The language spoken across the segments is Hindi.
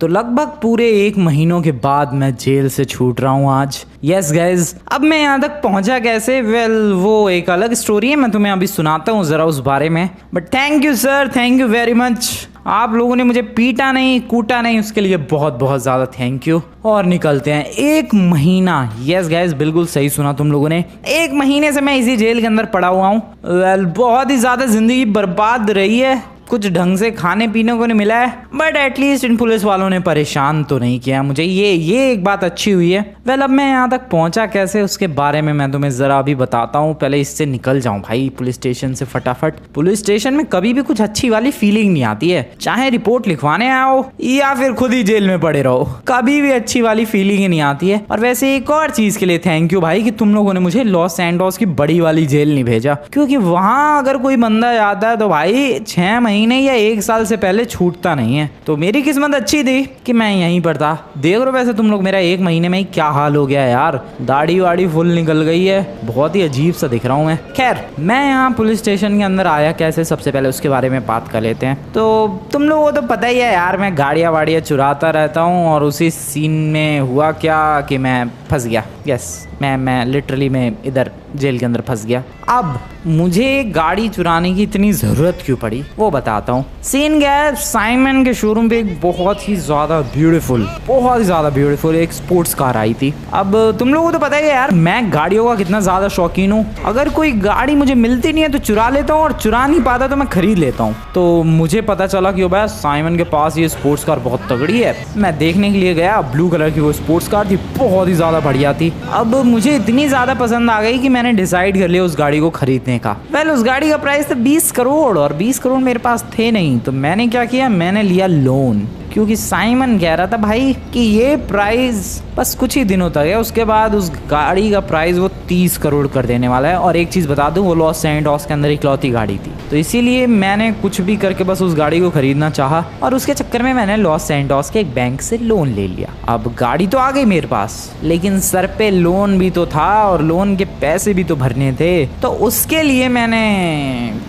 तो लगभग पूरे 1 महीनों के बाद मैं जेल से छूट रहा हूँ आज। यस गाइज, अब मैं यहाँ तक पहुँचा कैसे? वो एक अलग स्टोरी है, मैं तुम्हें अभी सुनाता हूँ ज़रा उस बारे में। But thank you sir, thank you very much. आप लोगों ने मुझे पीटा नहीं, कूटा नहीं, उसके लिए बहुत बहुत ज़्यादा थैंक यू। और निकलते हैं 1 महीना। यस गाइज, बिल्कुल सही सुना तुम लोगों ने। 1 महीने से मैं इसी जेल के अंदर पड़ा हुआ हूँ। बहुत ही ज़्यादा ज़िंदगी बर्बाद रही है, कुछ ढंग से खाने पीने को नहीं मिला है, बट एटलीस्ट इन पुलिस वालों ने परेशान तो नहीं किया मुझे, ये एक बात अच्छी हुई है। अब मैं यहाँ तक पहुँचा कैसे, उसके बारे में मैं तुम्हें ज़रा अभी बताता हूँ। पहले इससे निकल जाऊँ भाई पुलिस स्टेशन से फटाफट। पुलिस स्टेशन में कभी भी कुछ अच्छी वाली फीलिंग नहीं आती है, चाहे रिपोर्ट लिखवाने आओ या फिर खुद ही जेल में पड़े रहो, कभी भी अच्छी वाली फीलिंग नहीं आती है। और वैसे एक और चीज़ के लिए थैंक यू भाई कि तुम लोगों ने मुझे लॉस सैंटोस की बड़ी वाली जेल नहीं भेजा, क्योंकि वहाँ अगर कोई बंदा जाता है तो भाई 6 महीने या 1 साल से पहले छूटता नहीं है। तो मेरी किस्मत अच्छी थी कि मैं यहीं पर था। देख रहे हो वैसे तुम लोग मेरा 1 महीने में ही क्या हाल हो गया यार, दाढ़ी वाड़ी फुल निकल गई है, बहुत ही अजीब सा दिख रहा हूँ मैं। खैर, मैं यहाँ पुलिस स्टेशन के अंदर आया कैसे, सबसे पहले उसके बारे में बात कर लेते हैं। तो तुम लोगों को तो पता ही है यार, मैं गाड़ियाँ वाड़ियाँ चुराता रहता हूँ, और उसी सीन में हुआ क्या कि मैं फंस गया। यस, मैं लिटरली मैं इधर जेल के अंदर फंस गया। अब मुझे गाड़ी चुराने की इतनी ज़रूरत क्यों पड़ी वो बताता हूँ। सीन गया, साइमन के शोरूम पे एक बहुत ही ज़्यादा ब्यूटीफुल एक स्पोर्ट्स कार आई थी। अब तुम लोगों को तो पता ही है यार, मैं गाड़ियों का कितना ज़्यादा शौकीन हूँ। अगर कोई गाड़ी मुझे मिलती नहीं है तो चुरा लेता हूँ, और चुरा नहीं पाता तो मैं खरीद लेता हूँ। तो मुझे पता चला कि भाई साइमन के पास ये स्पोर्ट्स कार बहुत तगड़ी है। मैं देखने के लिए गया, ब्लू कलर की वो स्पोर्ट्स कार थी, बहुत ही ज़्यादा बढ़िया थी। अब मुझे इतनी ज़्यादा पसंद आ गई कि मैंने डिसाइड कर लिया उस गाड़ी को खरीदने का। उस गाड़ी का प्राइस था 20 करोड़, और 20 करोड़ मेरे पास थे नहीं। तो मैंने क्या किया, मैंने लिया लोन, क्योंकि साइमन कह रहा था भाई कि ये प्राइस बस कुछ ही दिनों तक है, उसके बाद उस गाड़ी का प्राइस वो 30 करोड़ कर देने वाला है। और एक चीज़ बता दूं, वो लॉस सैंटोस के अंदर इकलौती गाड़ी थी, तो इसीलिए मैंने कुछ भी करके बस उस गाड़ी को खरीदना चाहा, और उसके चक्कर में मैंने लॉस सैंटोस के एक बैंक से लोन ले लिया। अब गाड़ी तो आ गई मेरे पास, लेकिन सर पे लोन भी तो था, और लोन के पैसे भी तो भरने थे। तो उसके लिए मैंने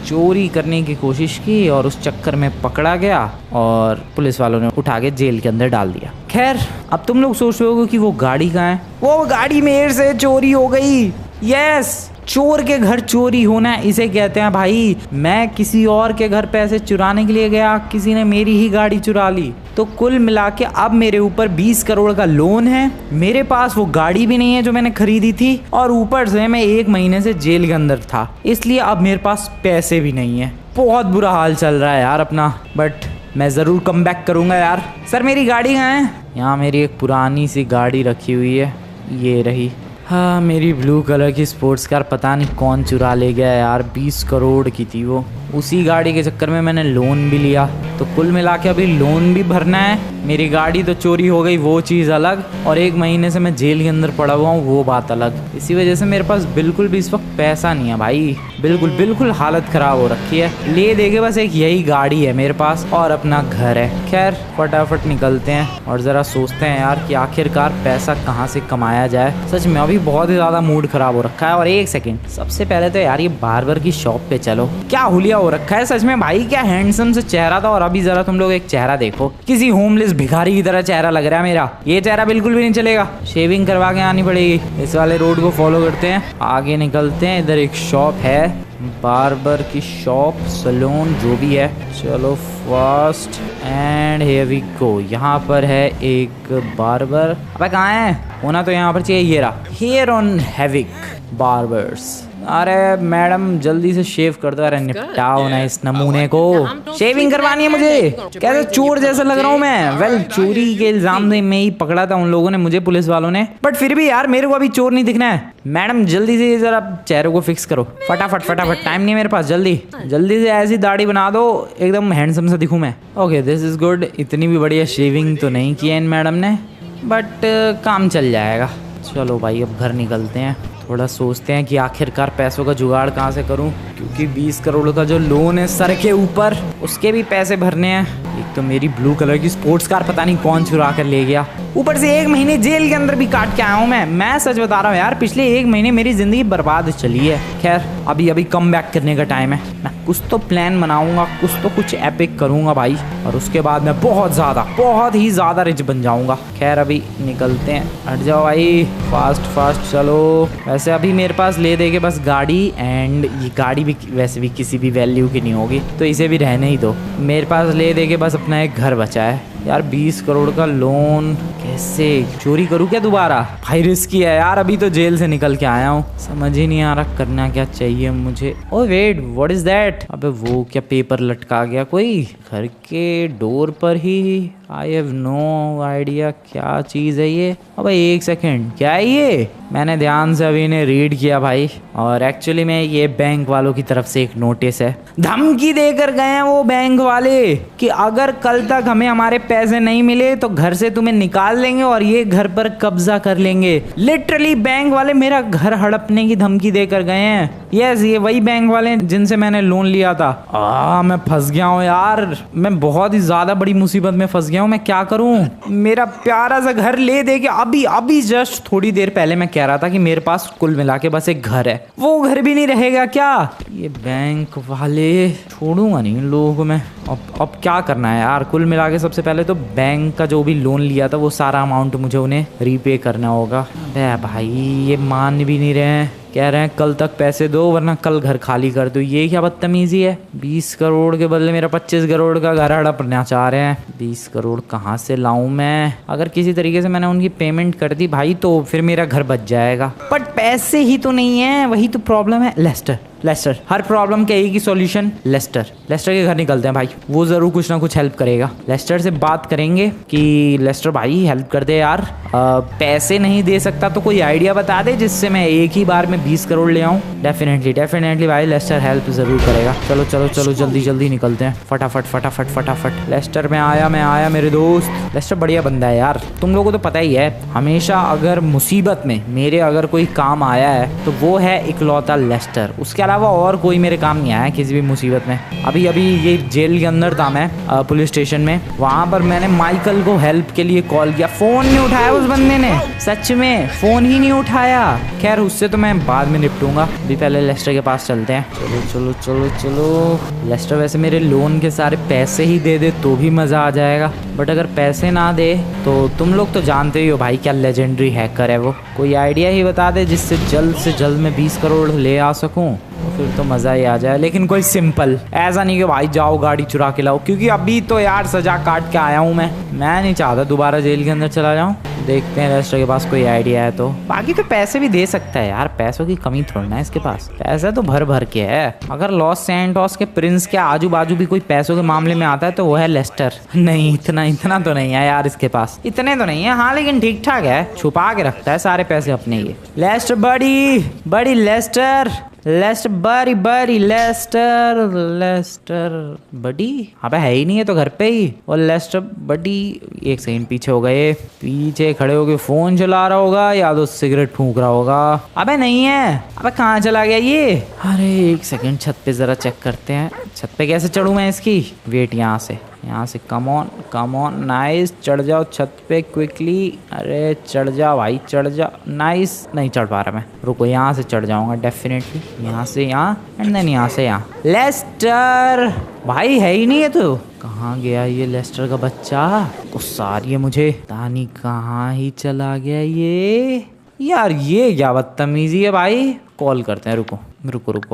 चोरी करने की कोशिश की, और उस चक्कर में पकड़ा गया, और पुलिस वालों ने उठा के जेल के अंदर डाल दिया। खैर, अब तुम लोग सोच रहे होगे कि वो गाड़ी कहाँ है। वो गाड़ी मेरे से चोरी हो गई। यस, चोर के घर चोरी होना इसे कहते हैं भाई। मैं किसी और के घर पैसे चुराने के लिए गया, किसी ने मेरी ही गाड़ी चुरा ली। तो कुल मिला के अब मेरे ऊपर 20 करोड़ का लोन है, मेरे पास वो गाड़ी भी नहीं है जो मैंने खरीदी थी, और ऊपर से मैं 1 महीने से जेल के अंदर था, इसलिए अब मेरे पास पैसे भी नहीं है। बहुत बुरा हाल चल रहा है यार अपना, बट मैं ज़रूर कम बैक करूँगा यार। सर मेरी गाड़ी कहाँ है? यहाँ मेरी एक पुरानी सी गाड़ी रखी हुई है, ये रही। हाँ, मेरी ब्लू कलर की स्पोर्ट्स कार पता नहीं कौन चुरा ले गया यार, 20 करोड़ की थी वो। उसी गाड़ी के चक्कर में मैंने लोन भी लिया, तो कुल मिला के अभी लोन भी भरना है। मेरी गाड़ी तो चोरी हो गई, वो चीज़ अलग, और 1 महीने से मैं जेल के अंदर पड़ा हुआ हूँ, वो बात अलग। इसी वजह से मेरे पास बिल्कुल भी इस वक्त पैसा नहीं है भाई, बिल्कुल हालत ख़राब हो रखी है। ले दे के बस एक यही गाड़ी है मेरे पास, और अपना घर है। खैर, फटाफट निकलते हैं और ज़रा सोचते हैं यार कि आखिरकार पैसा कहाँ से कमाया जाए। सच में अभी बहुत ही ज़्यादा मूड ख़राब हो रखा है। और एक सेकेंड, सबसे पहले तो यार ये बार्बर की शॉप पे चलो, क्या हुलिया हो रखा है सच में भाई, क्या हैंडसम से चेहरा था। और अभी ज़रा तुम लोग एक चेहरा देखो, किसी होमलेस भिखारी की तरह चेहरा लग रहा है मेरा। ये चेहरा बिल्कुल भी नहीं चलेगा, शेविंग करवा के आनी पड़ेगी। इस वाले रोड को फॉलो करते हैं, आगे निकलते हैं। इधर एक शॉप है, बार्बर की शॉप, सैलून, जो भी है। चलो fast and here we go. यहाँ पर है एक बार्बर। अबे कहाँ है? होना तो यहाँ पर चाहिए, ये रहा, हेयर ऑन हैविक बार्बर्स। अरे मैडम जल्दी से शेव कर दो, अरे निपटाओ ना इस नमूने को, शेविंग करवानी है मुझे। कैसे चोर जैसा लग रहा हूँ मैं? चोरी के इल्जाम में ही पकड़ा था उन लोगों ने मुझे, पुलिस वालों ने, बट फिर भी यार मेरे को अभी चोर नहीं दिखना है। मैडम जल्दी से जरा चेहरे को फिक्स करो, फटाफट, टाइम नहीं है मेरे पास, जल्दी से ऐसी दाढ़ी बना दो एकदम हैंडसम सा दिखूं मैं। Okay, this is good. इतनी भी बढ़िया शेविंग तो नहीं की है इन मैडम ने, बट काम चल जाएगा। चलो भाई अब घर निकलते हैं, थोड़ा सोचते हैं कि आखिरकार पैसों का जुगाड़ कहाँ से करूं, क्योंकि 20 करोड़ का जो लोन है सर के ऊपर, उसके भी पैसे भरने हैं। एक तो मेरी ब्लू कलर की स्पोर्ट्स कार पता नहीं कौन चुरा कर ले गया, ऊपर से 1 महीने जेल के अंदर भी काट के आया हूँ मैं सच बता रहा हूँ यार, पिछले 1 महीने मेरी जिंदगी बर्बाद चली है। खैर अभी कम बैक करने का टाइम है, मैं कुछ तो प्लान बनाऊंगा, कुछ एपिक करूंगा भाई, और उसके बाद मैं बहुत ही ज्यादा रिच बन जाऊंगा। खैर अभी निकलते हैं, हट जाओ भाई, फास्ट चलो। वैसे अभी मेरे पास ले दे के बस गाड़ी, एंड ये गाड़ी भी वैसे भी किसी भी वैल्यू की नहीं होगी, तो इसे भी रहने ही दो। मेरे पास ले दे के बस अपना एक घर बचा है यार। 20 करोड़ का लोन कैसे चोरी करूँ क्या दोबारा? भाई रिस्की है यार, अभी तो जेल से निकल के आया हूँ, समझ ही नहीं आ रहा करना क्या चाहिए मुझे। Oh wait, what is that? अबे वो क्या पेपर लटका गया कोई घर के डोर पर ही? आई हैव नो आइडिया क्या चीज़ है ये। अबे 1 सेकेंड, क्या है ये? मैंने ध्यान से अभी इन्हें रीड किया भाई, और एक्चुअली में ये बैंक वालों की तरफ से एक नोटिस है। धमकी देकर गए हैं वो बैंक वाले कि अगर कल तक हमें हमारे पैसे नहीं मिले तो घर से तुम्हें निकाल देंगे और ये घर पर कब्जा कर लेंगे। लिटरली बैंक वाले मेरा घर हड़पने की धमकी देकर गए हैं। यस, ये वही बैंक वाले जिनसे मैंने लोन लिया था। मैं फंस गया हूँ यार, मैं बहुत ही ज्यादा बड़ी मुसीबत में फंस गया हूँ। मैं क्या करूँ? मेरा प्यारा सा घर ले दे के अभी जस्ट थोड़ी देर पहले मैं कह रहा था कि मेरे पास कुल मिला के बस एक घर है, वो घर भी नहीं रहेगा क्या? ये बैंक वाले छोड़ूंगा नहीं इन लोगों को मैं। अब क्या करना है यार? कुल मिला के सबसे पहले तो बैंक का जो भी लोन लिया था वो सारा अमाउंट मुझे उन्हें रीपे करना होगा। अबे भाई ये मान भी नहीं रहे हैं, कह रहे हैं कल तक पैसे दो वरना कल घर खाली कर दो। ये क्या बदतमीजी है? 20 करोड़ के बदले मेरा 25 करोड़ का घर हड़पना चाह रहे हैं। 20 करोड़ कहाँ से लाऊं मैं? अगर किसी तरीके से मैंने उनकी पेमेंट कर दी भाई तो फिर मेरा घर बच जाएगा, बट पैसे ही तो नहीं है, वही तो प्रॉब्लम है। लेस्टर, हर प्रॉब्लम के एक ही सॉल्यूशन, लेस्टर के घर निकलते हैं भाई, वो जरूर कुछ ना कुछ हेल्प करेगा। लेस्टर से बात करेंगे कि लेस्टर भाई हेल्प कर दे यार, पैसे नहीं दे सकता तो कोई आइडिया बता दे जिससे मैं एक ही बार में 20 करोड़ ले आऊं। डेफिनेटली भाई लेस्टर हेल्प जरूर करेगा। चलो जल्दी निकलते हैं, फटाफट। लेस्टर में आया मेरे दोस्त। लेस्टर बढ़िया बंदा है यार, तुम लोगों को तो पता ही है, हमेशा अगर मुसीबत में मेरे अगर कोई काम आया है तो वो है इकलौता लेस्टर। उसके अलावा और कोई मेरे काम नहीं आया किसी भी मुसीबत में। अभी ये जेल के अंदर था मैं, पुलिस स्टेशन में, वहां पर मैंने माइकल को हेल्प के लिए कॉल किया, फोन नहीं उठाया उस बंदे ने, सच में फोन ही नहीं उठाया। खैर उससे तो मैं बाद में निपटूंगा, अभी पहले लेस्टर के पास चलते हैं। चलो। लेस्टर वैसे मेरे लोन के सारे पैसे ही दे दे तो भी मजा आ जाएगा, बट अगर पैसे ना दे तो तुम लोग तो जानते ही हो भाई क्या लेजेंडरी हैकर है वो। कोई आइडिया ही बता दे जिससे जल्द से जल्द मैं 20 करोड़ ले आ सकूं, तो फिर तो मज़ा ही आ जाए। लेकिन कोई सिंपल, ऐसा नहीं कि भाई जाओ गाड़ी चुरा के लाओ, क्योंकि अभी तो यार सजा काट के आया हूँ मैं नहीं चाहता दोबारा जेल के अंदर चला जाऊँ। देखते हैं लेस्टर के पास कोई आइडिया है तो। बाकी तो पैसे भी दे सकता है यार, पैसों की कमी थोड़ी ना है इसके पास, पैसा तो भर के है। अगर लॉस सैंटोस के प्रिंस के आजू बाजू भी कोई पैसों के मामले में आता है तो वो है लेस्टर। नहीं इतना तो नहीं है यार इसके पास, इतने तो नहीं है हाँ, लेकिन ठीक ठाक है, छुपा के रखता है सारे पैसे अपने। ये लेस्टर बड़ी लेस्टर बड़ी लेस्टर बड़ी, अबे है ही नहीं है तो घर पे ही। और लेस्टर बड़ी 1 सेकंड पीछे हो गए, पीछे खड़े होके फोन चला रहा होगा या तो सिगरेट फूंक रहा होगा। अबे नहीं है, अबे कहाँ चला गया ये? अरे 1 सेकंड छत पे जरा चेक करते हैं, छत पे कैसे चढ़ूं मैं इसकी? वेट, यहाँ से कम ऑन नाइस, चढ़ जाओ छत पे क्विकली। अरे चढ़ जा भाई, चढ़ जा, नाइस। नहीं चढ़ पा रहा मैं, रुको यहाँ से चढ़ जाऊंगा डेफिनेटली, यहाँ से यहाँ एंड देन यहाँ से यहाँ। लेस्टर भाई है ही नहीं है तो कहाँ गया ये लेस्टर का बच्चा? गुस्सा आ रही है मुझे, तानी कहाँ ही चला गया ये यार? ये क्या बदतमीजी है भाई। कॉल करते हैं, रुको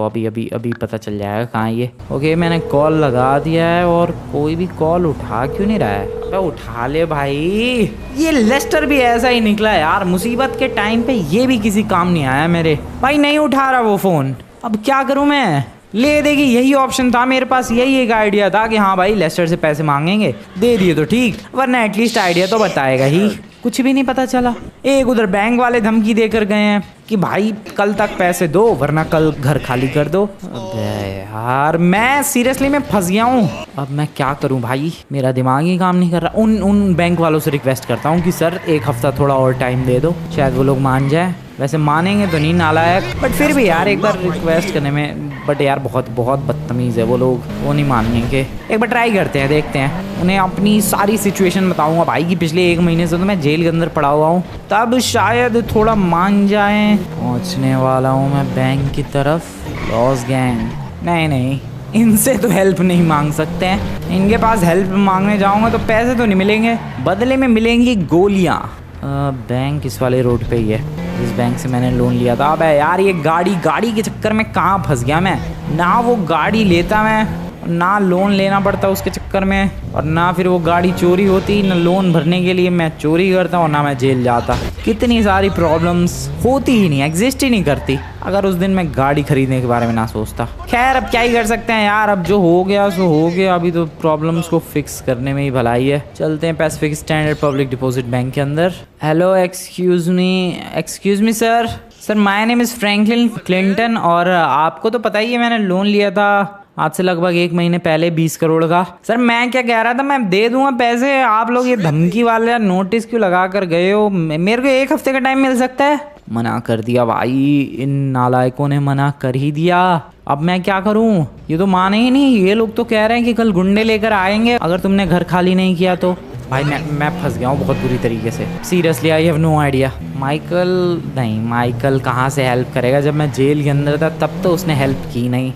अभी पता चल जाएगा कहाँ है ये। ओके मैंने कॉल लगा दिया है और कोई भी कॉल उठा क्यों नहीं रहा है? अबे उठा ले भाई। ये लेस्टर भी ऐसा ही निकला यार, मुसीबत के टाइम पे ये भी किसी काम नहीं आया मेरे। भाई नहीं उठा रहा वो फोन, अब क्या करूं मैं? ले देगी, यही ऑप्शन था मेरे पास, यही एक आइडिया था कि हाँ भाई लेस्टर से पैसे मांगेंगे, दे दिए तो ठीक, वरना एटलीस्ट आइडिया तो बताएगा ही। कुछ भी नहीं पता चला। एक उधर बैंक वाले धमकी देकर गए हैं कि भाई कल तक पैसे दो वरना कल घर खाली कर दो। अबे यार मैं सीरियसली मैं फंस गया हूँ। अब मैं क्या करूँ भाई, मेरा दिमाग ही काम नहीं कर रहा। उन बैंक वालों से रिक्वेस्ट करता हूँ कि सर एक हफ्ता थोड़ा और टाइम दे दो, शायद वो लोग मान जाए। वैसे मानेंगे तो नहीं नालायक, बट फिर भी यार एक बार रिक्वेस्ट करने में, बट यार बहुत बहुत बदतमीज़ है वो लोग, वो नहीं मानेंगे। एक बार ट्राई करते हैं, देखते हैं। उन्हें अपनी सारी सिचुएशन बताऊंगा भाई कि पिछले 1 महीने से तो मैं जेल के अंदर पड़ा हुआ हूँ, तब शायद थोड़ा मान जाएं। पहुँचने वाला हूँ मैं बैंक की तरफ। लॉस गैंग, नहीं इनसे तो हेल्प नहीं मांग सकते हैं। इनके पास हेल्प मांगने जाऊँगा तो पैसे तो नहीं मिलेंगे, बदले में मिलेंगी गोलियाँ। बैंक इस वाले रोड पे ही है, इस बैंक से मैंने लोन लिया था। अब यार ये गाड़ी के चक्कर में कहाँ फंस गया मैं। ना वो गाड़ी लेता मैं, ना लोन लेना पड़ता उसके चक्कर में, और ना फिर वो गाड़ी चोरी होती, ना लोन भरने के लिए मैं चोरी करता और ना मैं जेल जाता। कितनी सारी प्रॉब्लम्स होती ही नहीं, एग्जिस्ट ही नहीं करती अगर उस दिन मैं गाड़ी खरीदने के बारे में ना सोचता। खैर अब क्या ही कर सकते हैं यार, अब जो हो गया सो हो गया। अभी तो प्रॉब्लम्स को फिक्स करने में ही भलाई है। चलते हैं Pacific standard public deposit bank के अंदर। Hello excuse me sir my name is Franklin Clinton, और आपको तो पता ही है मैंने लोन लिया था आज से लगभग 1 महीने पहले 20 करोड़ का। सर मैं क्या कह रहा था, मैं दे दूंगा पैसे, आप लोग ये धमकी वाले नोटिस क्यों लगा कर गए हो। मेरे को 1 हफ्ते का टाइम मिल सकता है। मना कर दिया भाई, इन नालायकों ने मना कर ही दिया। अब मैं क्या करूं, ये तो माने ही नहीं। ये लोग तो कह रहे हैं कि कल गुंडे लेकर आएंगे अगर तुमने घर खाली नहीं किया तो। भाई मैं फंस गया हूँ बहुत बुरी तरीके से, seriously I have no idea. Michael कहाँ से हेल्प करेगा, जब मैं जेल के अंदर था तब तो उसने हेल्प की नहीं।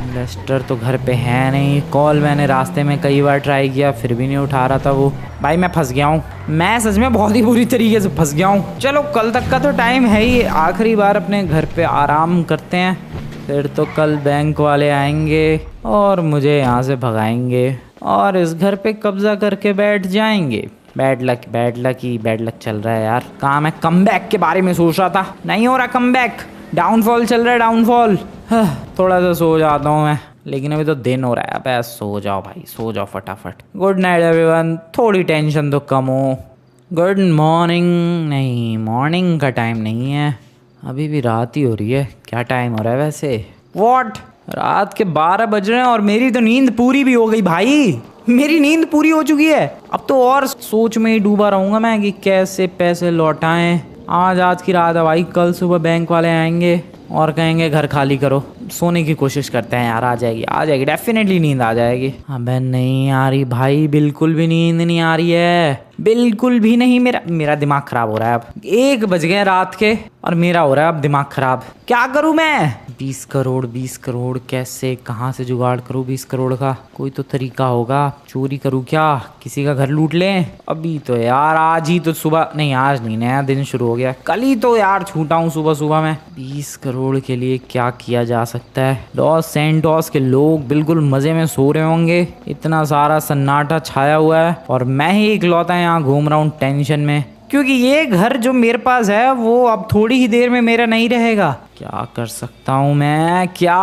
लेस्टर तो घर पे है नहीं, कॉल मैंने रास्ते में कई बार ट्राई किया फिर भी नहीं उठा रहा था वो। भाई मैं फंस गया हूँ, मैं सच में बहुत ही बुरी तरीके से फंस गया हूँ। चलो कल तक का तो टाइम है ही, आखिरी बार अपने घर पे आराम करते हैं, फिर तो कल बैंक वाले आएंगे और मुझे यहाँ से भगाएंगे और इस घर पे कब्जा करके बैठ जाएंगे। बैड लक चल रहा है यार। कहाँ मैं कमबैक के बारे में सोच रहा था, नहीं हो रहा कमबैक, डाउनफॉल चल रहा है, डाउनफॉल। थोड़ा सा सो जाता हूँ मैं, लेकिन अभी तो दिन हो रहा है। अब सो जाओ भाई, सो जाओ फटाफट। गुड नाइट एवरीवन, थोड़ी टेंशन तो कम हो। गुड मॉर्निंग, नहीं मॉर्निंग का टाइम नहीं है, अभी भी रात ही हो रही है। क्या टाइम हो रहा है वैसे, व्हाट, रात के 12 बज रहे हैं और मेरी तो नींद पूरी भी हो गई भाई। मेरी नींद पूरी हो चुकी है, अब तो और सोच में ही डूबा रहूँगा मैं कि कैसे पैसे लौटाएं। आज की रात है भाई, कल सुबह बैंक वाले आएंगे और कहेंगे घर खाली करो। सोने की कोशिश करते हैं यार, आ जाएगी डेफिनेटली नींद आ जाएगी। अबे नहीं आ रही भाई, बिल्कुल भी नींद नहीं आ रही है, बिल्कुल भी नहीं। मेरा दिमाग खराब हो रहा है। अब 1 बज गए रात के और मेरा हो रहा है अब दिमाग खराब। क्या करूं मैं, 20 करोड़ कैसे, कहाँ से जुगाड़ करूं 20 करोड़ का। कोई तो तरीका होगा, चोरी करूं क्या, किसी का घर लूट लें। अभी तो यार आज ही तो सुबह, नहीं आज नहीं, नया दिन शुरू हो गया, कल ही तो यार छूटा हूँ सुबह में। 20 करोड़ के लिए क्या किया जा सकता है। लॉस सैंटोस के लोग बिल्कुल मजे में सो रहे होंगे, इतना सारा सन्नाटा छाया हुआ है और मैं ही इकलौता यहाँ घूम रहा हूँ टेंशन में, क्योंकि ये घर जो मेरे पास है वो अब थोड़ी ही देर में मेरा नहीं रहेगा। क्या कर सकता हूँ मैं, क्या।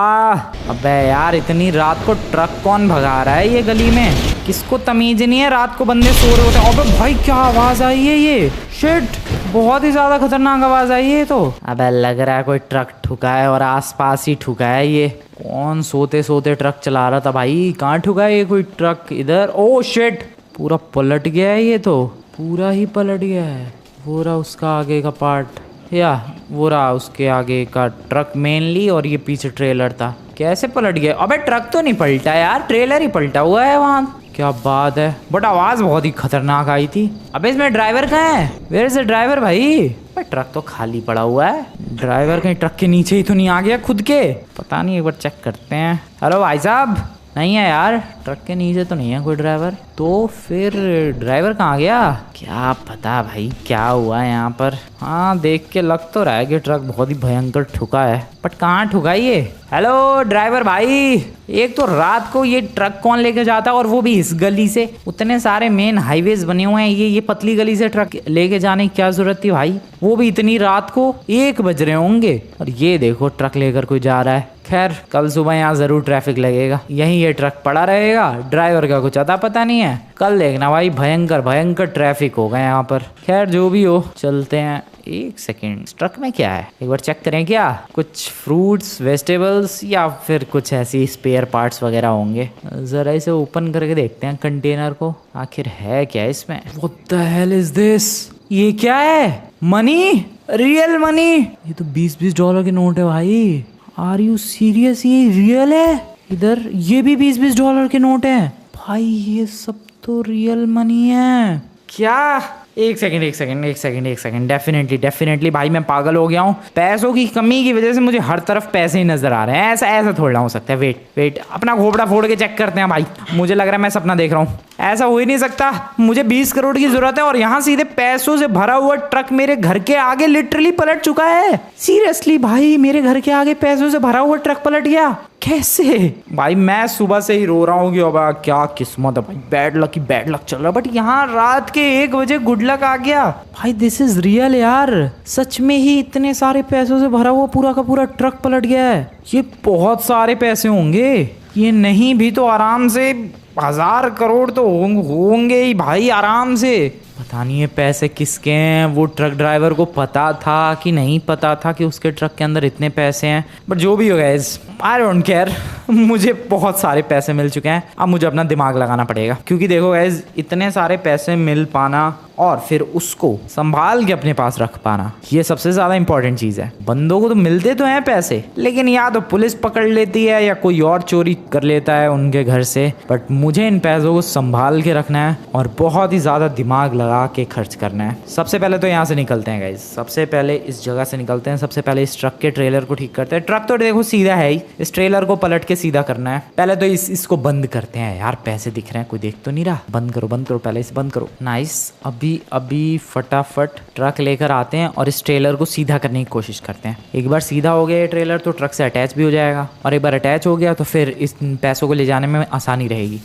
अबे यार इतनी रात को ट्रक कौन भगा रहा है ये गली में, किसको तमीज नहीं है, रात को बंदे सो रहे होते हैं। अबे भाई क्या आवाज आई है, ये शिट, बहुत ही ज्यादा खतरनाक आवाज आई है तो। अबे लग रहा है कोई ट्रक ठुका है और आसपास ही ठुका है ये। कौन सोते सोते ट्रक चला रहा था भाई, कहाँ ठुका है ये कोई ट्रक इधर। ओ शिट, पूरा पलट गया है ये तो, पूरा ही पलट गया है। वो रहा उसका आगे का पार्ट, या वो रहा उसके आगे का ट्रक मेनली, और ये पीछे ट्रेलर था। कैसे पलट गया, अबे ट्रक तो नहीं पलटा यार, ट्रेलर ही पलटा हुआ है वहाँ। क्या बात है, बट आवाज बहुत ही खतरनाक आई थी। अबे इसमें ड्राइवर कहाँ है, वेयर इज द ड्राइवर भाई। ट्रक तो खाली पड़ा हुआ है, ड्राइवर कहीं ट्रक के नीचे ही तो नहीं आ गया खुद के, पता नहीं, एक बार चेक करते हैं। हेलो भाई साहब, नहीं है यार, ट्रक के नीचे तो नहीं है कोई ड्राइवर, तो फिर ड्राइवर कहाँ गया, क्या पता भाई क्या हुआ है यहाँ पर। हाँ देख के लग तो रहा है कि ट्रक बहुत ही भयंकर ठुका है, बट कहाँ ठुका ये। हेलो ड्राइवर भाई, एक तो रात को ये ट्रक कौन लेके जाता है, और वो भी इस गली से, उतने सारे मेन हाईवेज बने हुए हैं, ये पतली गली से ट्रक लेके जाने की क्या जरूरत थी भाई, वो भी इतनी रात को, 1 बज रहे होंगे और ये देखो ट्रक लेकर कोई जा रहा है। खैर कल सुबह यहाँ जरूर ट्रैफिक लगेगा, यहीं ये ट्रक पड़ा रहेगा, ड्राइवर का कुछ अता पता नहीं है। कल देखना भाई भयंकर भयंकर ट्रैफिक होगा यहाँ पर। खैर जो भी हो चलते हैं। एक सेकेंड, ट्रक में क्या है एक बार चेक करें। क्या कुछ फ्रूट्स वेजिटेबल्स या फिर कुछ ऐसी स्पेयर पार्ट्स वगैरह होंगे। जरा इसे ओपन करके देखते हैं कंटेनर को, आखिर है क्या इसमें। What the hell is this? ये क्या है? Money, real money. ये तो 20-20 डॉलर के नोट है भाई। Are you serious? ये रियल है? इधर ये भी 20-20 डॉलर के नोट है भाई। ये सब तो रियल मनी है क्या? एक सेकंड डेफिनेटली भाई मैं पागल हो गया हूँ। पैसों की कमी की वजह से मुझे हर तरफ पैसे ही नजर आ रहे हैं। ऐसा थोड़ा हो सकता है। वेट अपना घोपड़ा फोड़ के चेक करते हैं भाई। मुझे लग रहा है मैं सपना देख रहा हूँ। ऐसा हो ही नहीं सकता। मुझे 20 करोड़ की जरूरत है और यहाँ सीधे पैसों से भरा हुआ ट्रक मेरे घर के आगे लिटरली पलट चुका है। सीरियसली भाई मेरे घर के आगे पैसों से भरा हुआ ट्रक पलट गया कैसे? भाई मैं सुबह से ही रो रहा हूँ कि अब क्या किस्मत है भाई, बैड लक चल रहा है। बट यहाँ रात के 1 बजे गुड लक आ गया भाई। दिस इज रियल यार, सच में ही इतने सारे पैसों से भरा हुआ पूरा का पूरा ट्रक पलट गया है। ये बहुत सारे पैसे होंगे, ये नहीं भी तो आराम से 1000 करोड़ तो होंगे ही भाई आराम से। पता नहीं ये पैसे किसके हैं। वो ट्रक ड्राइवर को पता था कि नहीं पता था कि उसके ट्रक के अंदर इतने पैसे हैं। बट जो भी हो गाइस, आई डोंट केयर। मुझे बहुत सारे पैसे मिल चुके हैं, अब मुझे अपना दिमाग लगाना पड़ेगा। क्योंकि देखो गाइस, इतने सारे पैसे मिल पाना और फिर उसको संभाल के अपने पास रख पाना, ये सबसे ज्यादा इंपॉर्टेंट चीज है। बंदों को तो मिलते तो हैं पैसे, लेकिन या तो पुलिस पकड़ लेती है या कोई और चोरी कर लेता है उनके घर से। बट मुझे इन पैसों को संभाल के रखना है और बहुत ही ज्यादा दिमाग लगा के खर्च करना है। सबसे पहले तो यहाँ से निकलते हैं गाइस, सबसे पहले इस जगह से निकलते हैं। सबसे पहले इस ट्रक के ट्रेलर को ठीक करते हैं। ट्रक तो देखो सीधा है ही, इस ट्रेलर को पलट के सीधा करना है। पहले तो इसको बंद करते हैं। यार पैसे दिख रहे हैं, कोई देख तो नहीं रहा। बंद करो पहले इसे बंद करो। नाइस। अभी फटाफट ट्रक लेकर आते हैं और इस ट्रेलर को सीधा करने की कोशिश करते हैं। एक बार सीधा हो गया ये ट्रेलर तो ट्रक से अटैच भी हो जाएगा, और एक बार अटैच हो गया तो फिर इस पैसों को ले जाने में आसानी रहेगी।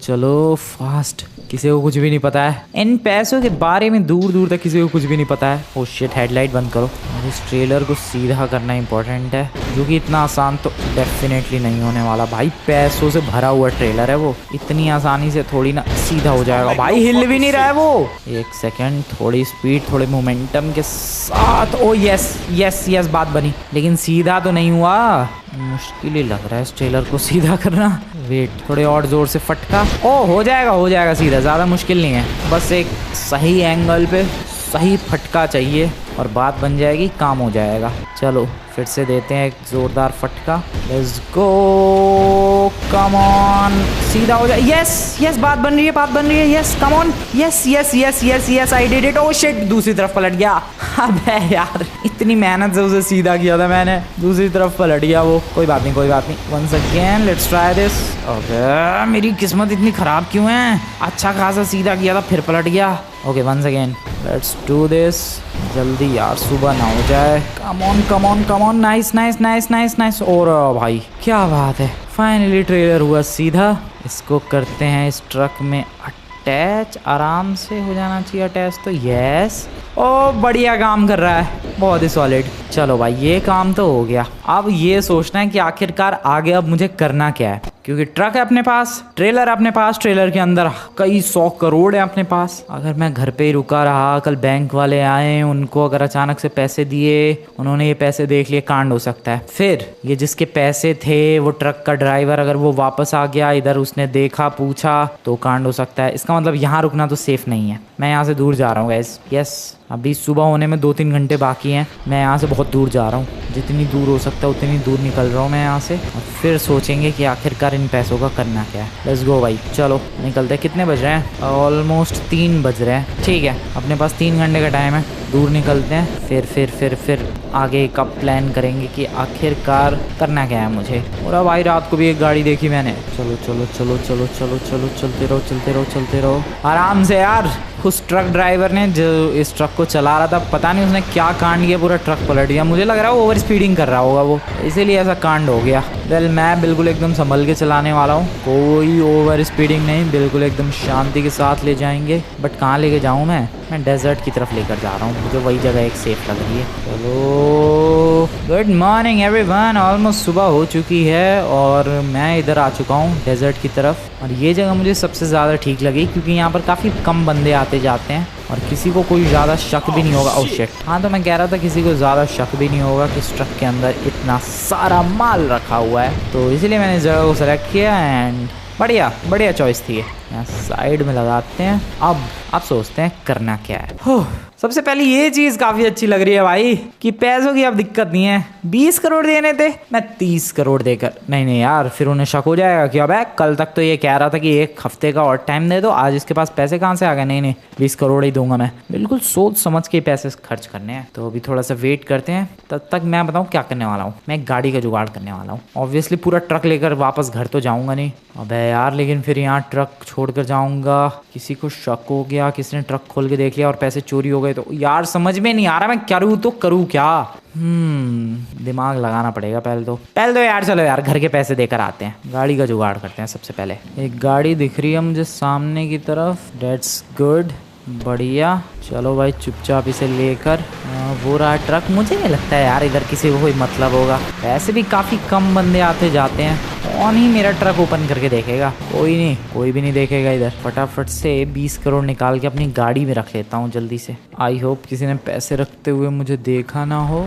चलो फास्ट। किसी को कुछ भी नहीं पता है इन पैसों के बारे में, दूर तक किसी को कुछ भी नहीं पता है। ओ शिट, हेडलाइट बंद करो। और इस ट्रेलर को सीधा करना इंपॉर्टेंट है, जो कि इतना आसान तो डेफिनेटली नहीं होने वाला भाई। पैसों से भरा हुआ ट्रेलर है वो, इतनी आसानी से थोड़ी ना सीधा हो जाएगा भाई। हिल भी नहीं रहा है वो। एक सेकंड, थोड़ी स्पीड थोड़े मोमेंटम के साथ। ओ यस बात बनी, लेकिन सीधा तो नहीं हुआ। मुश्किल ही लग रहा है इस ट्रेलर को सीधा करना। वेट, थोड़े और जोर से फटका। ओ हो जाएगा सीधा, ज़्यादा मुश्किल नहीं है। बस एक सही एंगल पे सही फटका चाहिए और बात बन जाएगी, काम हो जाएगा। चलो फिर से देते हैं एक जोरदार फटका। लेट्स गो, कम ऑन, सीधा हो जाए। यस बात बन रही है। Yes come on, yes I did it. Oh shit, दूसरी तरफ पलट गया। अबे यार, इतनी मेहनत से उसे सीधा किया था मैंने, दूसरी तरफ पलट गया वो। कोई बात नहीं। Once again let's try this. Okay, मेरी किस्मत इतनी खराब क्यों है? अच्छा खासा सीधा किया था फिर पलट गया। Okay once again let's do this. जल्दी यार, सुबह ना हो जाए। Come on. नाइस। और भाई क्या बात है, फाइनली ट्रेलर हुआ सीधा। इसको करते हैं इस ट्रक में अटैच। आराम से हो जाना चाहिए अटैच तो। यस, ओ बढ़िया काम कर रहा है, बहुत ही सॉलिड। चलो भाई, ये काम तो हो गया। अब ये सोचना है कि आखिरकार आगे अब मुझे करना क्या है, क्योंकि ट्रक है अपने पास, ट्रेलर है अपने पास, ट्रेलर के अंदर कई 100 करोड़ है अपने पास। अगर मैं घर पे ही रुका रहा, कल बैंक वाले आए, उनको अगर अचानक से पैसे दिए, उन्होंने ये पैसे देख लिए, कांड हो सकता है। फिर ये जिसके पैसे थे वो ट्रक का ड्राइवर, अगर वो वापस आ गया इधर, उसने देखा पूछा तो कांड हो सकता है। इसका मतलब यहाँ रुकना तो सेफ नहीं है। मैं यहाँ से दूर जा रहा हूँ गाइस। यस, अभी सुबह होने में 2-3 घंटे बाकी हैं। मैं यहाँ से बहुत दूर जा रहा हूँ, जितनी दूर हो सकता है उतनी दूर निकल रहा हूँ मैं यहाँ से। और फिर सोचेंगे कि आखिरकार इन पैसों का करना क्या है। लेट्स गो भाई, चलो निकलते हैं। कितने बज रहे हैं? ऑलमोस्ट 3 बज रहे हैं। ठीक है, अपने पास 3 घंटे का टाइम है, दूर निकलते हैं। फिर आगे का प्लान करेंगे कि आखिरकार करना क्या है मुझे। और भाई रात को भी एक गाड़ी देखी मैंने। चलो चलते रहो आराम से यार। उस ट्रक ड्राइवर ने जो इस ट्रक को चला रहा था, पता नहीं उसने क्या कांड किया, पूरा ट्रक पलट गया। मुझे लग रहा है वो ओवर स्पीडिंग कर रहा होगा वो, इसीलिए ऐसा कांड हो गया। वेल, मैं बिल्कुल एकदम संभल के चलाने वाला हूँ, कोई ओवर स्पीडिंग नहीं, बिल्कुल एकदम शांति के साथ ले जाएंगे। बट कहाँ लेके जाऊँ मैं? मैं डेजर्ट की तरफ लेकर जा रहा हूँ, मुझे वही जगह एक सेफ लग रही है। चलो गुड मॉर्निंग एवरीवन, ऑलमोस्ट सुबह हो चुकी है और मैं इधर आ चुका हूँ डेजर्ट की तरफ। और ये जगह मुझे सबसे ज़्यादा ठीक लगी क्योंकि यहाँ पर काफ़ी कम बंदे आते जाते हैं और किसी को कोई ज़्यादा शक भी नहीं होगा। ओह शिट, हाँ तो मैं कह रहा था किसी को ज़्यादा शक भी नहीं होगा कि इस ट्रक के अंदर इतना सारा माल रखा हुआ है, तो इसीलिए मैंने इस जगह को सेलेक्ट किया एंड बढ़िया चॉइस थी। यहाँ साइड में लगाते हैं। अब सोचते हैं करना क्या है। सबसे पहले ये चीज काफी अच्छी लग रही है भाई कि पैसों की अब दिक्कत नहीं है। 20 करोड़ देने थे, मैं 30 करोड़ देकर, नहीं यार फिर उन्हें शक हो जाएगा कि अब कल तक तो ये कह रहा था कि 1 हफ्ते का और टाइम दे दो, आज इसके पास पैसे कहाँ से आ गए। नहीं 20 करोड़ ही दूंगा मैं, बिल्कुल सोच समझ के पैसे खर्च करने हैं। तो अभी थोड़ा सा वेट करते हैं, तब तक मैं बताऊँ क्या करने वाला हूँ। मैं गाड़ी का जुगाड़ करने वाला हूँ। ऑब्वियसली पूरा ट्रक लेकर वापस घर तो जाऊंगा नहीं, अबे यार लेकिन फिर यहाँ ट्रक छोड़कर जाऊंगा, किसी को शक हो गया, किसी ने ट्रक खोल के देख लिया और पैसे चोरी हो गए तो यार समझ में नहीं आ रहा मैं करूँ तो करूँ क्या। दिमाग लगाना पड़ेगा पहले तो यार। चलो यार घर के पैसे देकर आते हैं, गाड़ी का जुगाड़ करते हैं। सबसे पहले एक गाड़ी दिख रही है मुझे सामने की तरफ, डेट्स गुड, बढ़िया। चलो भाई चुपचाप इसे लेकर, वो रहा ट्रक। मुझे नहीं लगता है यार इधर किसी को कोई मतलब होगा, वैसे भी काफ़ी कम बंदे आते जाते हैं, कौन ही मेरा ट्रक ओपन करके देखेगा। कोई भी नहीं देखेगा इधर। फटाफट से 20 करोड़ निकाल के अपनी गाड़ी में रख लेता हूँ जल्दी से। आई होप किसी ने पैसे रखते हुए मुझे देखा ना हो।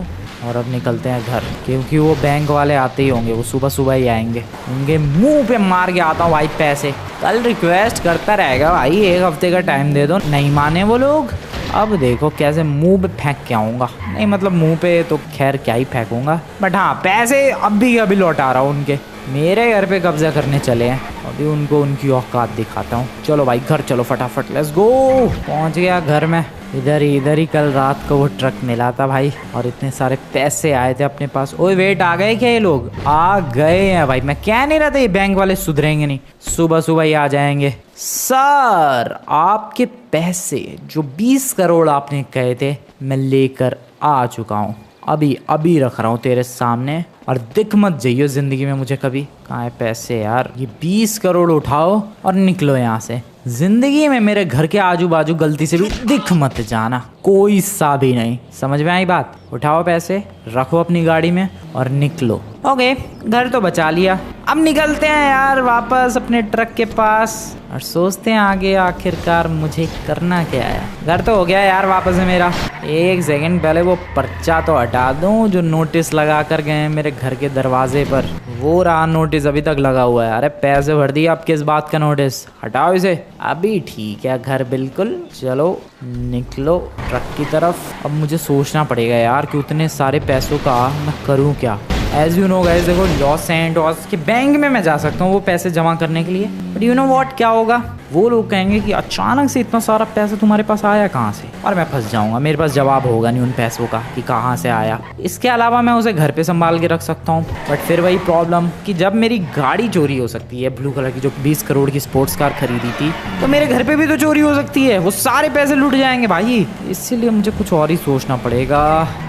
और अब निकलते हैं घर, क्योंकि वो बैंक वाले आते ही होंगे, वो सुबह ही आएंगे। उनके मुंह पे मार के आता हूँ भाई पैसे। कल रिक्वेस्ट करता रहेगा भाई 1 हफ्ते का टाइम दे दो, नहीं माने वो लोग। अब देखो कैसे मुंह पे फेंक के आऊँगा। नहीं मतलब मुंह पे तो खैर क्या ही फेंकूंगा, बट हाँ पैसे अभी लौटा रहा हूँ उनके। मेरे घर पे कब्जा करने चले हैं, अभी उनको उनकी औकात दिखाता हूँ। चलो भाई घर चलो फटाफट, लेट्स गो। पहुँच गया घर में। इधर ही कल रात को वो ट्रक मिला था भाई और इतने सारे पैसे आए थे अपने पास। ओए वेट, आ गए क्या ये लोग? आ गए हैं भाई। मैं कह नहीं रहा था ये बैंक वाले सुधरेंगे नहीं, सुबह ही आ जाएंगे। सर आपके पैसे जो 20 करोड़ आपने कहे थे मैं लेकर आ चुका हूँ, अभी रख रहा हूँ तेरे सामने। और दिख मत जाइयो जिंदगी में मुझे कभी। कहाँ है पैसे यार? ये 20 करोड़ उठाओ और निकलो यहाँ से। जिंदगी में मेरे घर के आजू बाजू गलती से भी दिख मत जाना, कोई सा भी नहीं। समझ में आई बात? उठाओ पैसे, रखो अपनी गाड़ी में और निकलो। ओके घर तो बचा लिया, अब निकलते हैं यार वापस अपने ट्रक के पास और सोचते हैं आगे आखिरकार मुझे करना क्या है। घर तो हो गया यार वापस है मेरा। एक सेकंड पहले वो पर्चा तो हटा दूं जो नोटिस लगा कर गए हैं मेरे घर के दरवाजे पर। वो रहा नोटिस अभी तक लगा हुआ है। अरे पैसे भर दिए, अब किस बात का नोटिस? हटाओ इसे। अभी ठीक है घर बिल्कुल। चलो निकलो ट्रक की तरफ। अब मुझे सोचना पड़ेगा यार कि उतने सारे पैसों का मैं करूँ क्या। एज यू नो गाइस, देखो लॉस एंजल्स के बैंक में मैं जा सकता हूँ वो पैसे जमा करने के लिए, बट यू नो व्हाट क्या होगा? वो लोग कहेंगे कि अचानक से इतना सारा पैसा तुम्हारे पास आया कहाँ से, और मैं फंस जाऊंगा। मेरे पास जवाब होगा नहीं उन पैसों का कि कहाँ से आया। इसके अलावा मैं उसे घर पे संभाल के रख सकता हूँ, बट फिर वही प्रॉब्लम कि जब मेरी गाड़ी चोरी हो सकती है, ब्लू कलर की जो 20 करोड़ की स्पोर्ट्स कार खरीदी थी, तो मेरे घर पे भी तो चोरी हो सकती है, वो सारे पैसे लुट जाएंगे भाई। इसीलिए मुझे कुछ और ही सोचना पड़ेगा।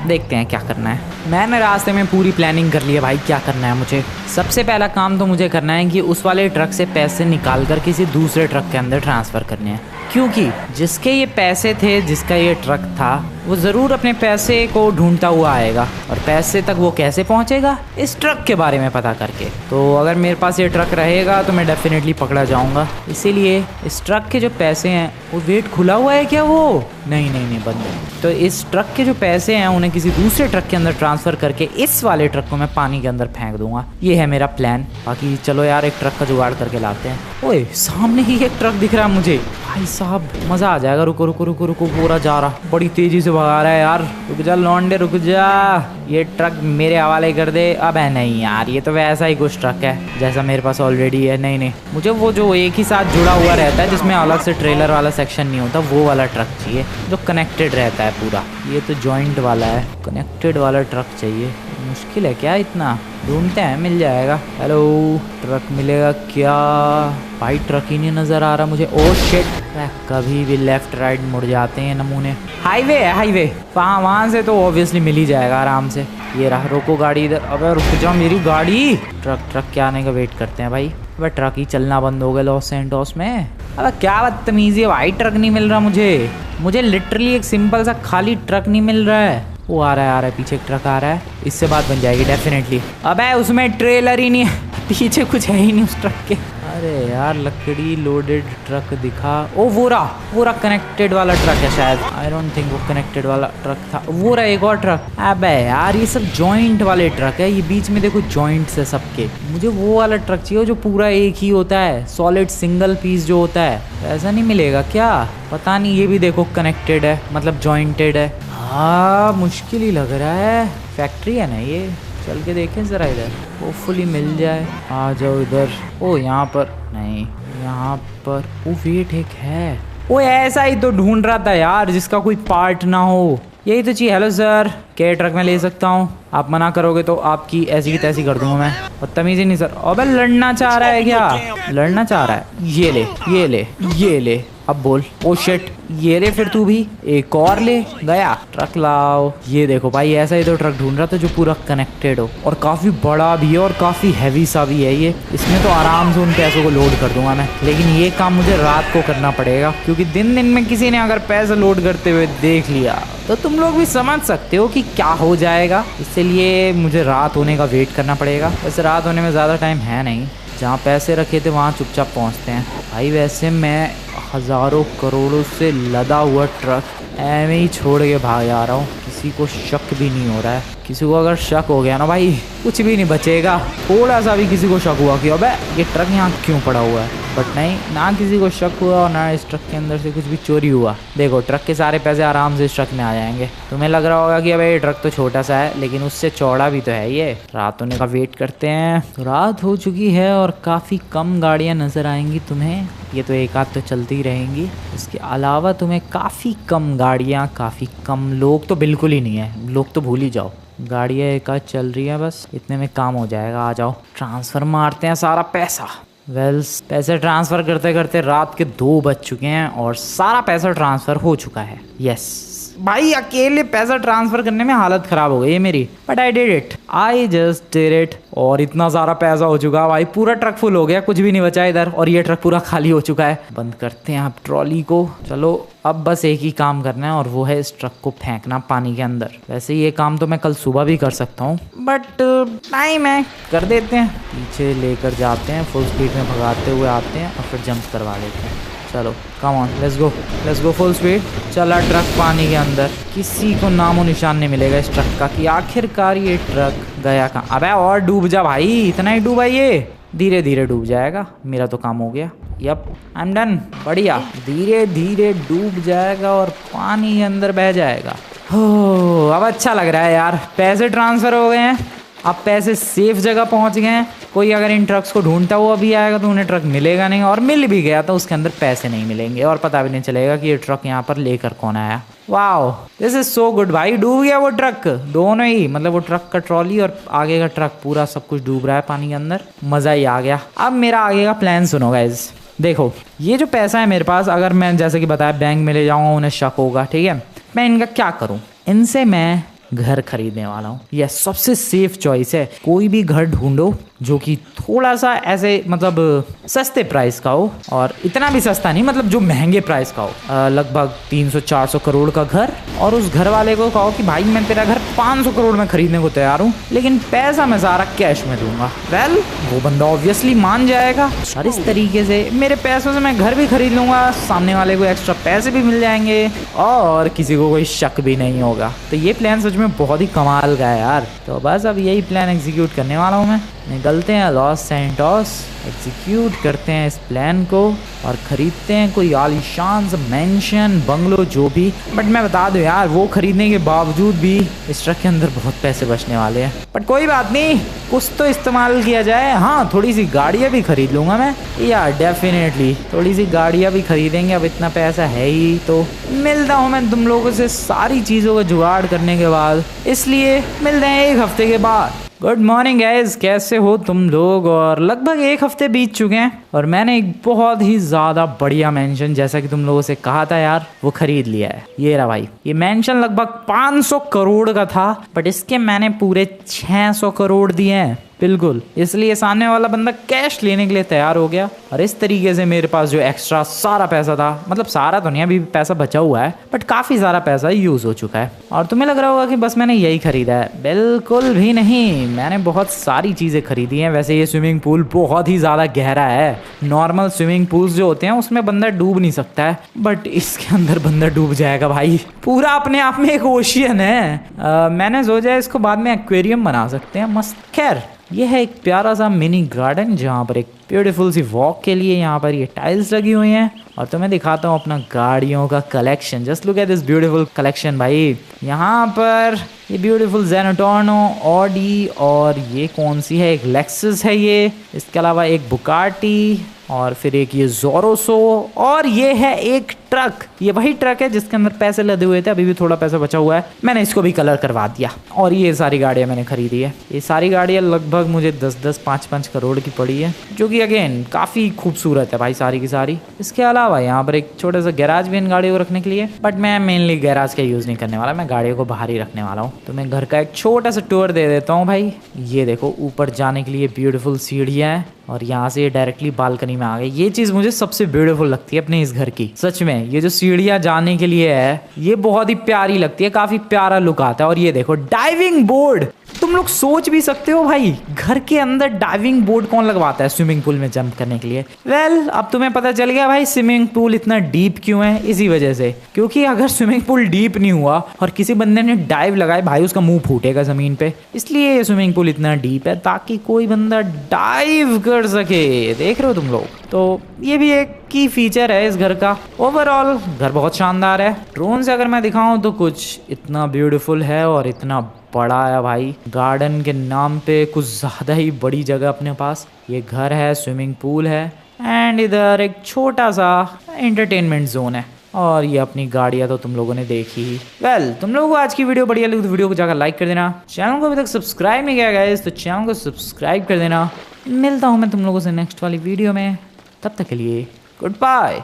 देखते हैं क्या करना है। मैंने रास्ते में पूरी प्लानिंग कर ली है भाई क्या करना है मुझे। सबसे पहला काम तो मुझे करना है कि उस वाले ट्रक से पैसे निकाल कर किसी दूसरे ट्रक के अंदर ट्रांसफ़र करने हैं, क्योंकि जिसके ये पैसे थे, जिसका ये ट्रक था, वो ज़रूर अपने पैसे को ढूंढता हुआ आएगा। और पैसे तक वो कैसे पहुंचेगा? इस ट्रक के बारे में पता करके। तो अगर मेरे पास ये ट्रक रहेगा तो मैं डेफिनेटली पकड़ा जाऊंगा। इसीलिए इस ट्रक के जो पैसे हैं, वो वेट खुला हुआ है क्या? वो नहीं बंद है। तो इस ट्रक के जो पैसे हैं उन्हें किसी दूसरे ट्रक के अंदर ट्रांसफ़र करके इस वाले ट्रक को मैं पानी के अंदर फेंक दूंगा। ये है मेरा प्लान। बाकी चलो यार एक ट्रक का जुगाड़ करके लाते हैं। ओए सामने ही एक ट्रक दिख रहा है मुझे। भाई साहब मज़ा आ जाएगा। रुको रुको रुको रुको, पूरा जा रहा, बड़ी तेज़ी से भगा रहा है यार। रुक जा लौंडे रुक जा, ये ट्रक मेरे हवाले कर दे। अब है नहीं यार, ये तो वैसा ही कुछ ट्रक है जैसा मेरे पास ऑलरेडी है। नहीं मुझे वो जो एक ही साथ जुड़ा हुआ रहता है, जिसमें अलग से ट्रेलर वाला सेक्शन नहीं होता, वो वाला ट्रक चाहिए जो कनेक्टेड रहता है पूरा। ये तो जॉइंट वाला है, कनेक्टेड वाला ट्रक चाहिए। मुश्किल है क्या इतना? ढूंढते हैं, मिल जाएगा। हेलो ट्रक मिलेगा क्या? भाई ट्रक ही नहीं नज़र आ रहा मुझे। ओह शिट, कभी भी लेफ्ट राइट मुड़ जाते हैं नमूने। हाईवे है हाईवे, वहाँ से तो ऑब्वियसली मिल ही जाएगा आराम से। ये रहा, रोको गाड़ी इधर। अबे रुक जाओ मेरी गाड़ी। ट्रक के आने का वेट करते हैं भाई। वह ट्रक ही चलना बंद हो गया लॉस एंटोस में। अब क्या बदतमीजी है भाई, ट्रक नहीं मिल रहा मुझे लिटरली एक सिंपल सा खाली ट्रक नहीं मिल रहा है। वो आ रहा है पीछे एक ट्रक आ रहा है, इससे बात बन जाएगी डेफिनेटली। अबे उसमें ट्रेलर ही नहीं है, पीछे कुछ है ही नहीं उस ट्रक के। अरे यार लकड़ी लोडेड ट्रक दिखा। ओ वो रहा कनेक्टेड वाला ट्रक है शायद। आई डोंट थिंक वो कनेक्टेड वाला ट्रक था। वो रहा एक और ट्रक। अबे यार ये सब जॉइंट वाले ट्रक है, ये बीच में देखो जॉइंट्स है सबके। मुझे वो वाला ट्रक चाहिए जो पूरा एक ही होता है, सॉलिड सिंगल पीस जो होता है। ऐसा नहीं मिलेगा क्या? पता नहीं। ये भी देखो कनेक्टेड है, मतलब जॉइंटेड है। हाँ मुश्किल ही लग रहा है। फैक्ट्री है ना ये, चल के देखें ज़रा इधर, होपफुली मिल जाए। आ जाओ इधर। ओ यहाँ पर नहीं, यहाँ पर। ओ वेट एक है। ओ ऐसा ही तो ढूंढ रहा था यार, जिसका कोई पार्ट ना हो। यही तो चाहिए। हेलो सर, क्या ट्रक में ले सकता हूँ? आप मना करोगे तो आपकी ऐसी की तैसी कर दूंगा मैं। बदतमीजी नहीं सर। अबे लड़ना चाह रहा है क्या? लड़ना चाह रहा है। ये ले ये ले ये ले, अब बोल। ओ शिट, ये ले फिर तू भी एक और ले। गया ट्रक लाओ। ये देखो भाई, ऐसा ही तो ट्रक ढूंढ रहा था जो पूरा कनेक्टेड हो और काफी बड़ा भी है और काफी हैवी सा भी है ये। इसमें तो आराम से उन पैसों को लोड कर दूंगा मैं, लेकिन ये काम मुझे रात को करना पड़ेगा, क्योंकि दिन में किसी ने अगर पैसे लोड करते हुए देख लिया तो तुम लोग भी समझ सकते हो कि क्या हो जाएगा। इसलिए मुझे रात होने का वेट करना पड़ेगा। वैसे रात होने में ज़्यादा टाइम है नहीं, जहाँ पैसे रखे थे वहाँ चुपचाप पहुँचते हैं। भाई वैसे मैं हज़ारों करोड़ों से लदा हुआ ट्रक ऐਵੇਂ ही छोड़ के भाग जा रहा हूँ, किसी को शक भी नहीं हो रहा है। किसी को अगर शक हो गया ना भाई, कुछ भी नहीं बचेगा। थोड़ा सा भी किसी को शक हुआ कि अबे ये ट्रक यहाँ क्यों पड़ा हुआ है, बट नहीं, ना किसी को शक हुआ और ना इस ट्रक के अंदर से कुछ भी चोरी हुआ। देखो ट्रक के सारे पैसे आराम से इस ट्रक में आ जाएंगे। तुम्हें लग रहा होगा कि अबे ये ट्रक तो छोटा सा है, लेकिन उससे चौड़ा भी तो है ये। रात होने का वेट करते हैं। तो रात हो चुकी है और काफ़ी कम गाड़ियाँ नज़र आएंगी तुम्हें। ये तो एक आध तो चलती ही रहेंगी, इसके अलावा तुम्हें काफ़ी कम गाड़ियाँ, काफ़ी कम लोग तो बिल्कुल ही नहीं है। लोग तो भूल ही जाओ, गाड़ियाँ एक आध चल रही है बस, इतने में काम हो जाएगा। आ जाओ ट्रांसफ़र मारते हैं सारा पैसा। पैसे ट्रांसफ़र करते करते रात के 2 बज चुके हैं और सारा पैसा ट्रांसफ़र हो चुका है। यस भाई, अकेले पैसा ट्रांसफ़र करने में हालत ख़राब हो गई है मेरी, but I did it, I just did it. और इतना सारा पैसा हो चुका भाई, पूरा ट्रक फुल हो गया, कुछ भी नहीं बचा इधर, और ये ट्रक पूरा खाली हो चुका है। बंद करते हैं आप ट्रॉली को। चलो अब बस एक ही काम करना है और वो है इस ट्रक को फेंकना पानी के अंदर। वैसे ये काम तो मैं कल सुबह भी कर सकता हूँ, बट टाइम है, कर देते हैं। पीछे लेकर जाते हैं, फुल स्पीड में भगाते हुए आते हैं और फिर जंप करवा लेते हैं। चलो come on, let's go full speed. चला ट्रक पानी के अंदर। किसी को नामो निशान नहीं मिलेगा इस ट्रक का कि आखिरकार ये ट्रक गया कहाँ। अबे और डूब जा भाई, इतना ही डूबा ये, धीरे धीरे डूब जाएगा। मेरा तो काम हो गया। Yup I am done. बढ़िया, धीरे धीरे डूब जाएगा और पानी के अंदर बह जाएगा। हो अब अच्छा लग रहा है यार, पैसे ट्रांसफ़र हो गए हैं, अब पैसे सेफ जगह पहुंच गए हैं। कोई अगर इन ट्रक्स को ढूंढता हुआ भी आएगा तो उन्हें ट्रक मिलेगा नहीं, और मिल भी गया तो उसके अंदर पैसे नहीं मिलेंगे और पता भी नहीं चलेगा कि ये ट्रक यहाँ पर लेकर कौन आया। Wow this is so good भाई। डूब गया वो ट्रक, दोनों ही, मतलब वो ट्रक का ट्रॉली और आगे का ट्रक, पूरा सब कुछ डूब रहा है पानी के अंदर। मज़ा ही आ गया। अब मेरा आगे का प्लान सुनो गाइज। देखो ये जो पैसा है मेरे पास, अगर मैं जैसे कि बताया बैंक में ले जाऊँगा, उन्हें शक होगा, ठीक है। मैं इनका क्या करूँ, इनसे मैं घर खरीदने वाला हूँ। यह सबसे सेफ चॉइस है। कोई भी घर ढूंढो जो कि थोड़ा सा ऐसे मतलब सस्ते प्राइस का हो, और इतना भी सस्ता नहीं, मतलब जो महंगे प्राइस का हो। लगभग 300-400 करोड़ का घर, और उस घर वाले को कहो कि भाई मैं तेरा घर 500 करोड़ में खरीदने को तैयार हूँ, लेकिन पैसा मैं सारा कैश में दूंगा। वेल वो बंदा ऑब्वियसली मान जाएगा, और इस तरीके से मेरे पैसों से मैं घर भी खरीद लूंगा, सामने वाले को एक्स्ट्रा पैसे भी मिल जाएंगे और किसी को कोई शक भी नहीं होगा। तो ये प्लान सच में बहुत ही कमाल का है यार। तो बस अब यही प्लान एग्जीक्यूट करने वाला हूँ मैं। निकलते हैं लॉस सैंटोस, एग्जीक्यूट करते हैं इस प्लान को और ख़रीदते हैं कोई आलीशान सा मैंशन, बंगलो, जो भी। बट मैं बता दूं यार, वो खरीदने के बावजूद भी इस ट्रक के अंदर बहुत पैसे बचने वाले हैं। बट कोई बात नहीं, कुछ तो इस्तेमाल किया जाए। हाँ थोड़ी सी गाड़ियाँ भी खरीद लूँगा मैं यार, डेफिनेटली थोड़ी सी गाड़ियाँ भी खरीदेंगे। अब इतना पैसा है ही तो। मिलता हूँ मैं तुम लोगों से सारी चीज़ों का जुगाड़ करने के बाद, इसलिए मिलते हैं 1 हफ्ते के बाद। गुड मॉर्निंग गाइज, कैसे हो तुम लोग? और लगभग 1 हफ्ते बीत चुके हैं और मैंने एक बहुत ही ज़्यादा बढ़िया मेंशन, जैसा कि तुम लोगों से कहा था यार, वो खरीद लिया है। ये रहा भाई, ये मेंशन लगभग 500 करोड़ का था, बट इसके मैंने पूरे 600 करोड़ दिए हैं। बिल्कुल, इसलिए सामने वाला बंदा कैश लेने के लिए तैयार हो गया और इस तरीके से मेरे पास जो एक्स्ट्रा सारा पैसा था, मतलब सारा तो नहीं, अभी भी पैसा बचा हुआ है बट काफ़ी सारा पैसा यूज़ हो चुका है। और तुम्हें लग रहा होगा कि बस मैंने यही खरीदा है, बिल्कुल भी नहीं, मैंने बहुत सारी चीज़ें खरीदी हैं। वैसे ये स्विमिंग पूल बहुत ही ज़्यादा गहरा है, नॉर्मल स्विमिंग पूल्स जो होते हैं उसमें बंदा डूब नहीं सकता है, बट इसके अंदर बंदा डूब जाएगा भाई, पूरा अपने आप में एक ओशियन है। मैंने सोचा इसको बाद में एक्वेरियम बना सकते हैं मस्त। खैर, ये है एक प्यारा सा मिनी गार्डन जहाँ पर एक ब्यूटीफुल सी वॉक के लिए यहाँ पर ये टाइल्स लगी हुई हैं। और तो मैं दिखाता हूँ अपना गाड़ियों का collection. Just look at this beautiful collection भाई। यहाँ पर ये ब्यूटीफुल ज़ेनटोर्नो, ऑडी, और ये कौन सी है, एक लेक्सस है ये, इसके अलावा एक बुगाटी, और फिर एक ये ज़ोरोसो, और ये है एक ट्रक। ये वही ट्रक है जिसके अंदर पैसे लदे हुए थे, अभी भी थोड़ा पैसा बचा हुआ है, मैंने इसको भी कलर करवा दिया। और ये सारी गाड़ियाँ मैंने खरीदी है। ये सारी गाड़ियाँ लगभग मुझे 10-10, 5-5 करोड़ की पड़ी है, जो कि अगेन काफ़ी खूबसूरत है भाई सारी की सारी। इसके अलावा यहाँ पर एक छोटा सा गैराज भी इन गाड़ियों को रखने के लिए, बट मैं मेनली गैराज का यूज़ नहीं करने वाला, मैं गाड़ियों को बाहर ही रखने वाला हूँ। तो मैं घर का एक छोटा सा टूर दे देता हूँ भाई। ये देखो, ऊपर जाने के लिए ब्यूटीफुल सीढ़ियाँ हैं और यहाँ से डायरेक्टली बालकनी में आ गए। ये चीज़ मुझे सबसे ब्यूटीफुल लगती है अपने इस घर की, सच में। ये जो सीढ़ियाँ जाने के लिए है, ये बहुत ही प्यारी लगती है, काफ़ी प्यारा लुक आता है। और ये देखो डाइविंग बोर्ड, तुम लोग सोच भी सकते हो भाई, घर के अंदर डाइविंग बोर्ड कौन लगवाता है स्विमिंग पूल में जंप करने के लिए। वेल, अब तुम्हें पता चल गया भाई स्विमिंग पूल इतना डीप क्यों है। इसी वजह से, क्योंकि अगर स्विमिंग पूल डीप नहीं हुआ और किसी बंदे ने डाइव लगाए भाई, उसका मुंह फूटेगा जमीन पे। इसलिए ये स्विमिंग पूल इतना डीप है ताकि कोई बंदा डाइव कर सके। देख रहे हो तुम लोग, तो ये भी एक की फीचर है इस घर का। ओवरऑल घर बहुत शानदार है। ड्रोन से अगर मैं दिखाऊं तो कुछ इतना ब्यूटीफुल है और इतना बड़ा है भाई। गार्डन के नाम पे कुछ ज़्यादा ही बड़ी जगह अपने पास। ये घर है, स्विमिंग पूल है, एंड इधर एक छोटा सा एंटरटेनमेंट जोन है। और ये अपनी गाड़ियाँ तो तुम लोगों ने देखी ही। वेल, तुम लोगों को आज की वीडियो बढ़िया लगी तो वीडियो को जाकर लाइक कर देना। चैनल को अभी तक सब्सक्राइब नहीं किया गाइस तो चैनल को सब्सक्राइब कर देना। मिलता हूँ मैं तुम लोगों से नेक्स्ट वाली वीडियो में, तब तक के लिए गुड बाय।